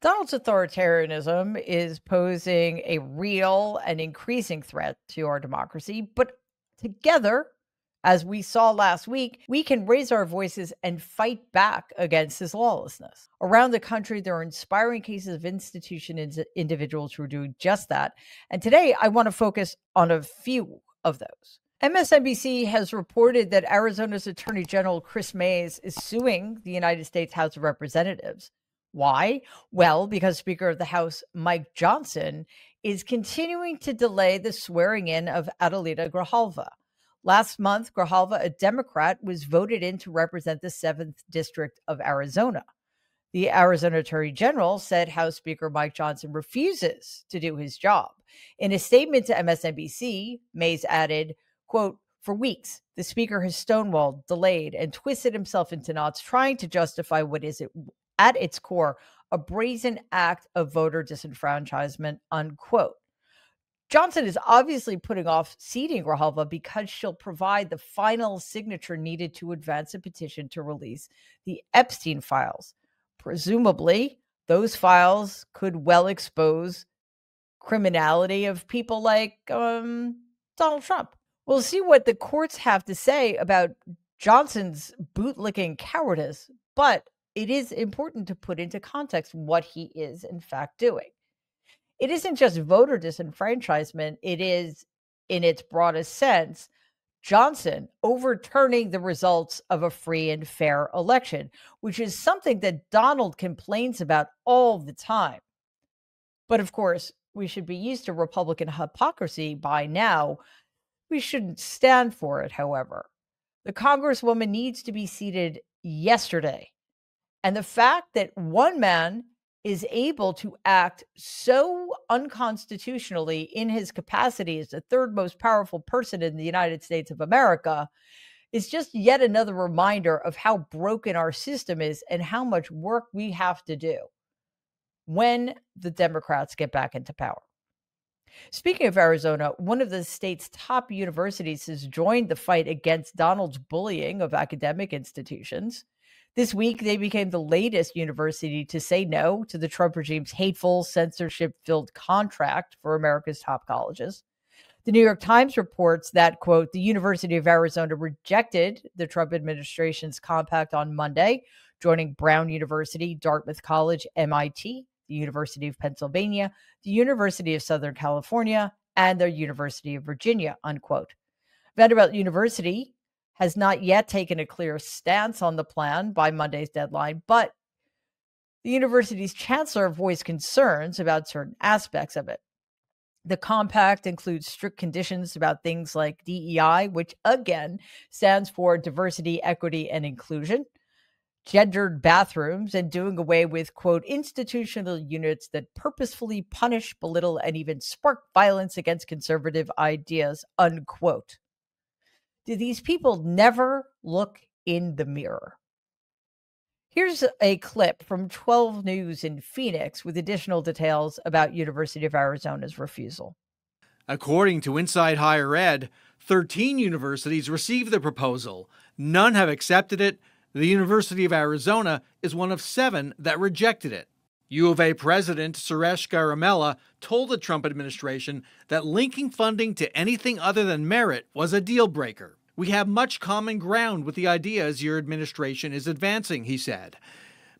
Donald's authoritarianism is posing a real and increasing threat to our democracy, but together, as we saw last week, we can raise our voices and fight back against this lawlessness. Around the country, there are inspiring cases of individuals who are doing just that. And today, I want to focus on a few of those. MSNBC has reported that Arizona's Attorney General Chris Mays is suing the United States House of Representatives. Why? Well, because Speaker of the House Mike Johnson is continuing to delay the swearing in of Adelita Grijalva. Last month, Grijalva, a Democrat, was voted in to represent the 7th District of Arizona. The Arizona Attorney General said House Speaker Mike Johnson refuses to do his job. In a statement to MSNBC, Mays added, quote, "For weeks, the Speaker has stonewalled, delayed, and twisted himself into knots trying to justify what is at its core a brazen act of voter disenfranchisement," unquote. Johnson is obviously putting off seating Grijalva because she'll provide the final signature needed to advance a petition to release the Epstein files. Presumably, those files could well expose criminality of people like Donald Trump. We'll see what the courts have to say about Johnson's bootlicking cowardice, but it is important to put into context what he is, in fact, doing. It isn't just voter disenfranchisement, it is, in its broadest sense, Johnson overturning the results of a free and fair election, which is something that Donald complains about all the time. But of course, we should be used to Republican hypocrisy by now. We shouldn't stand for it, however. The Congresswoman needs to be seated yesterday. And the fact that one man is able to act so unconstitutionally in his capacity as the third most powerful person in the United States of America is just yet another reminder of how broken our system is and how much work we have to do when the Democrats get back into power. Speaking of Arizona, one of the state's top universities has joined the fight against Donald's bullying of academic institutions. This week, they became the latest university to say no to the Trump regime's hateful, censorship-filled contract for America's top colleges. The New York Times reports that, quote, the University of Arizona rejected the Trump administration's compact on Monday, joining Brown University, Dartmouth College, MIT, the University of Pennsylvania, the University of Southern California, and the University of Virginia, unquote. Vanderbilt University has not yet taken a clear stance on the plan by Monday's deadline, but the university's chancellor voiced concerns about certain aspects of it. The compact includes strict conditions about things like DEI, which again stands for diversity, equity, and inclusion, gendered bathrooms, and doing away with, quote, institutional units that purposefully punish, belittle, and even spark violence against conservative ideas, unquote. Do these people never look in the mirror? Here's a clip from 12 News in Phoenix with additional details about University of Arizona's refusal. According to Inside Higher Ed, 13 universities received the proposal. None have accepted it. The University of Arizona is one of 7 that rejected it. U of A President Suresh Garamella told the Trump administration that linking funding to anything other than merit was a deal breaker. We have much common ground with the ideas your administration is advancing, he said.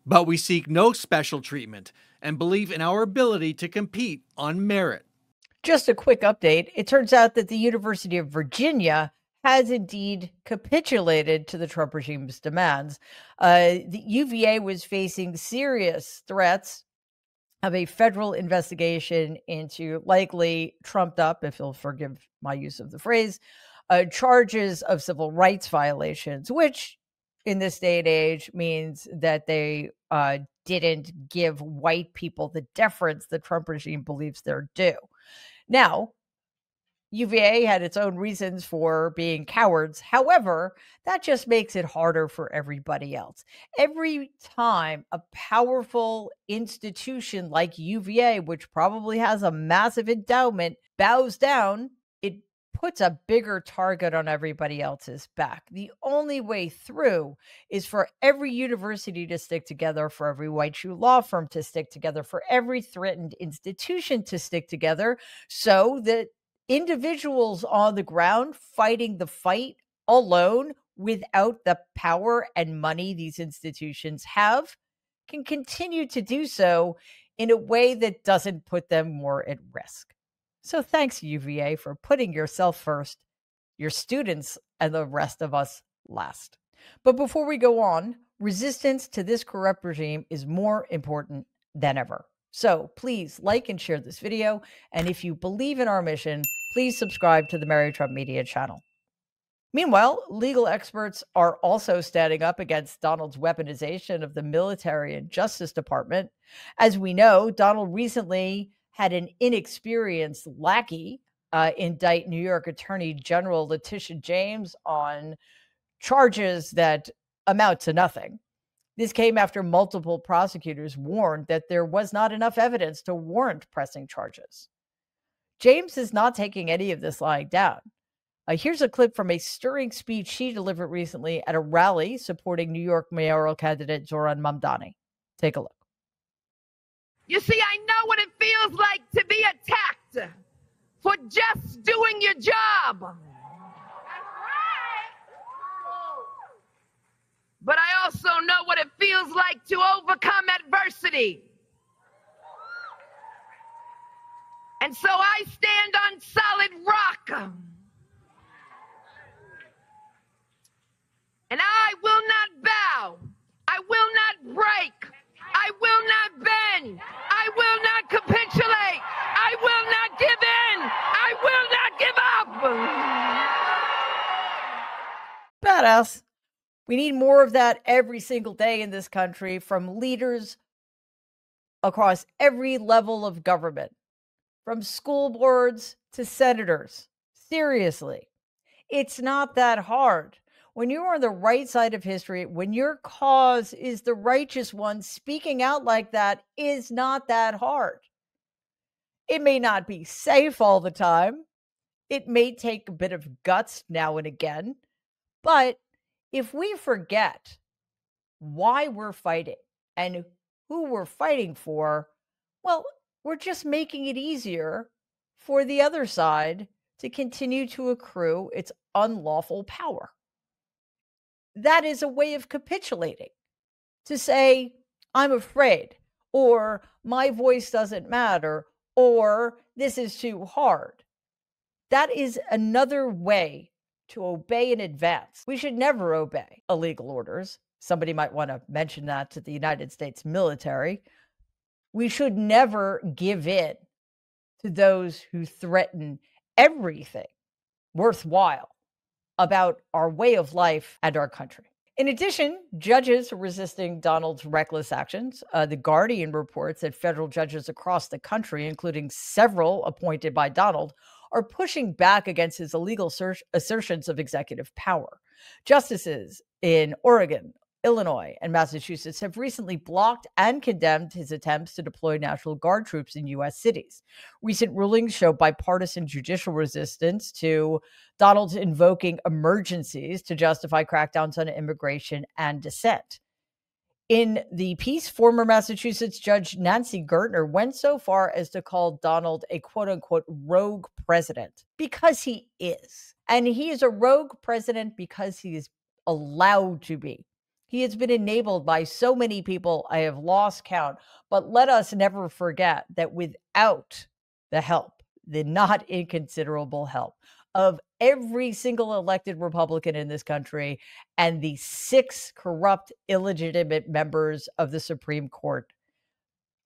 But we seek no special treatment and believe in our ability to compete on merit. Just a quick update. It turns out that the University of Virginia has indeed capitulated to the Trump regime's demands. The UVA was facing serious threats of a federal investigation into likely trumped up, if you'll forgive my use of the phrase, charges of civil rights violations, which in this day and age means that they didn't give white people the deference the Trump regime believes they're due. Now, UVA had its own reasons for being cowards. However, that just makes it harder for everybody else. Every time a powerful institution like UVA, which probably has a massive endowment, bows down, it puts a bigger target on everybody else's back. The only way through is for every university to stick together, for every white shoe law firm to stick together, for every threatened institution to stick together, so that individuals on the ground fighting the fight alone without the power and money these institutions have can continue to do so in a way that doesn't put them more at risk. So thanks, UVA, for putting yourself first, your students, and the rest of us last. But before we go on, resistance to this corrupt regime is more important than ever. So please like and share this video. And if you believe in our mission, please subscribe to the Mary Trump Media channel. Meanwhile, legal experts are also standing up against Donald's weaponization of the military and Justice Department. As we know, Donald recently had an inexperienced lackey indict New York Attorney General Letitia James on charges that amount to nothing. This came after multiple prosecutors warned that there was not enough evidence to warrant pressing charges. James is not taking any of this lying down. Here's a clip from a stirring speech she delivered recently at a rally supporting New York mayoral candidate Zohran Mamdani. Take a look. You see, I know what it feels like to be attacked for just doing your job. But I also know what it feels like to overcome adversity. And so I stand on solid rock. And I will not bow. I will not break. I will not bend. I will not capitulate. I will not give in. I will not give up. Badass. We need more of that every single day in this country from leaders across every level of government, from school boards to senators. Seriously, it's not that hard. When you are on the right side of history, when your cause is the righteous one, speaking out like that is not that hard. It may not be safe all the time. It may take a bit of guts now and again. But if we forget why we're fighting and who we're fighting for, well, we're just making it easier for the other side to continue to accrue its unlawful power. That is a way of capitulating, to say, I'm afraid, or my voice doesn't matter, or this is too hard. That is another way to obey in advance. We should never obey illegal orders. Somebody might want to mention that to the United States military. We should never give in to those who threaten everything worthwhile about our way of life and our country. In addition, judges are resisting Donald's reckless actions. The Guardian reports that federal judges across the country, including several appointed by Donald, are pushing back against his illegal assertions of executive power. Justices in Oregon, Illinois, and Massachusetts have recently blocked and condemned his attempts to deploy National Guard troops in U.S. cities. Recent rulings show bipartisan judicial resistance to Donald's invoking emergencies to justify crackdowns on immigration and dissent. In the piece, former Massachusetts Judge Nancy Gertner went so far as to call Donald a quote-unquote rogue president, because he is. And he is a rogue president because he is allowed to be. He has been enabled by so many people, I have lost count. But let us never forget that without the help, the not inconsiderable help of every single elected Republican in this country and the 6 corrupt, illegitimate members of the Supreme Court,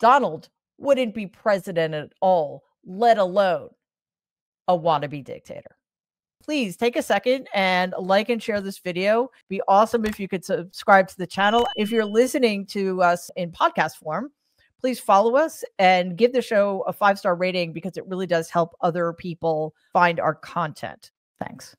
Donald wouldn't be president at all, let alone a wannabe dictator. Please take a second and like and share this video. It'd be awesome if you could subscribe to the channel. If you're listening to us in podcast form, please follow us and give the show a 5-star rating, because it really does help other people find our content. Thanks.